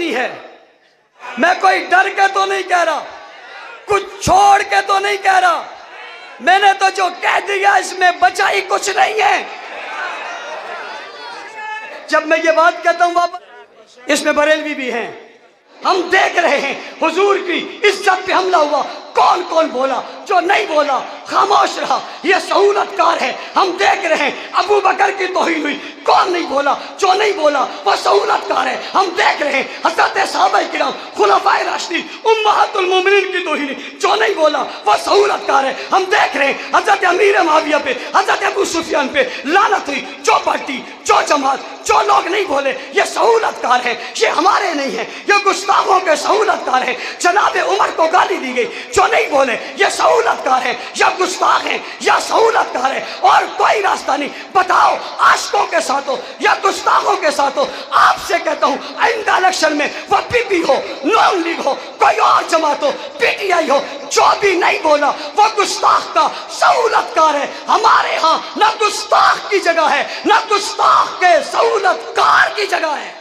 بستی ہے. میں کوئی ڈر کے تو نہیں کہہ رہا, کچھ چھوڑ کے تو نہیں کہہ رہا, میں نے تو جو کہہ دیا اس میں بچا ہی کچھ نہیں ہے. جب میں یہ بات کہتا ہوں واپس, اس میں بریلوی بھی ہیں, ہم دیکھ رہے ہیں حضور کی عزت پہ حملہ ہوا, کون کون بولا, جو نہیں بولا خاموش رہا, یہ سہولت کار ہے. ہم دیکھ رہے ہیں ابو بکر کی توہین ہوئی, کون نہیں بولا, جو نہیں بولا وہ سہولت کار ہے. ہم دیکھ رہے ہیں حضرت صحابہ کرام خلفائے راشدین امہات المومنین کی توہین, جو نہیں بولا وہ سہولت کار ہے. ہم دیکھ رہے ہیں حضرت امیر معاویہ پہ, حضرت ابو سفیان پہ لعنت ہوئی, جو پارٹی, جو جماعت, جو لوگ نہیں بولے یہ سہولت کار ہے, یہ ہمارے نہیں ہیں, یہ گستاخوں کے سہولت کار ہیں. جناب عمر کو گالی دی گئی, جو نہیں بولے یہ سہولت کار ہے, یا گستاخ ہیں یا سہولت کار ہے, اور کوئی راستہ نہیں. بتاؤ عاشقوں کے ساتھ ہو یا گستاخوں کے ساتھ ہو. آپ سے کہتا ہوں آئندہ الیکشن میں وہ پی پی ہو, نون لیگ ہو, کوئی اور جماعت ہو, پی ٹی آئی ہو, جو بھی نہیں بولا وہ گستاخ کا سہولت کار ہے. ہمارے ہاں نہ گستاخ کی جگہ ہے نہ گستاخ کے سہولت کار کی جگہ ہے.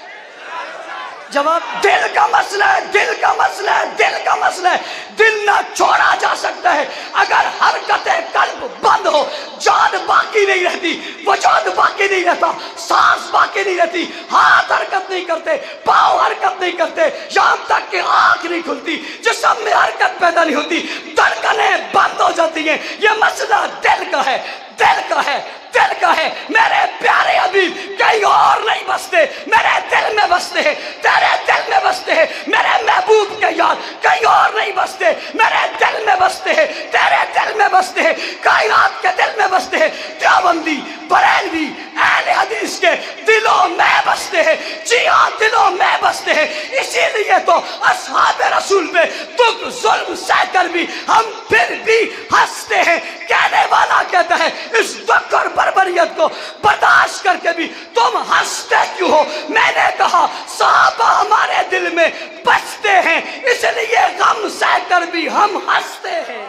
جواب دل کا مسئلہ ہے, دل کا مسئلہ ہے, دل کا مسئلہ ہے. دل نہ چھوڑا جا سکتا ہے. اگر حرکت قلب بند ہو جان باقی نہیں رہتی, وجود باقی نہیں رہتا, سانس باقی نہیں رہتی, ہاتھ حرکت نہیں کرتے, پاؤں حرکت نہیں کرتے, یہاں تک کہ آنکھ نہیں کھلتی, جسم میں حرکت پیدا نہیں ہوتی, دھڑکنیں بند ہو جاتی ہیں. یہ مسئلہ دل کا ہے, دل کا ہے, دل کا ہے. میرے پیارے حبیب کہیں اور نہیں بستے, میرے دل میں بستے ہیں, تیرے دل میں بستے ہیں. میرے محبوب کے یار کہیں اور نہیں بستے, میرے دل میں بستے ہیں, تیرے دل میں بستے ہیں, کائنات کے دل میں بستے ہیں. دیوبندی, بریلوی, اہل حدیث کے دلوں میں بستے ہیں. جی ہاں دلوں میں بستے ہیں. اسی لیے تو اصحاب رسول پہ دکھ ظلم سہ کر بھی ہم پھر بھی ہنستے ہیں. کہنے والا کہتا ہے اس دکھ اور بربریت کو برداشت کر کے بھی تم ہنستے کیوں ہو؟ میں نے کہا صحابہ ہمارے دل میں بستے ہیں, اس لیے غم سہ کر بھی ہم ہنستے ہیں.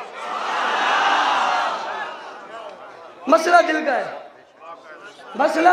مسئلہ دل کا ہے, مسئلہ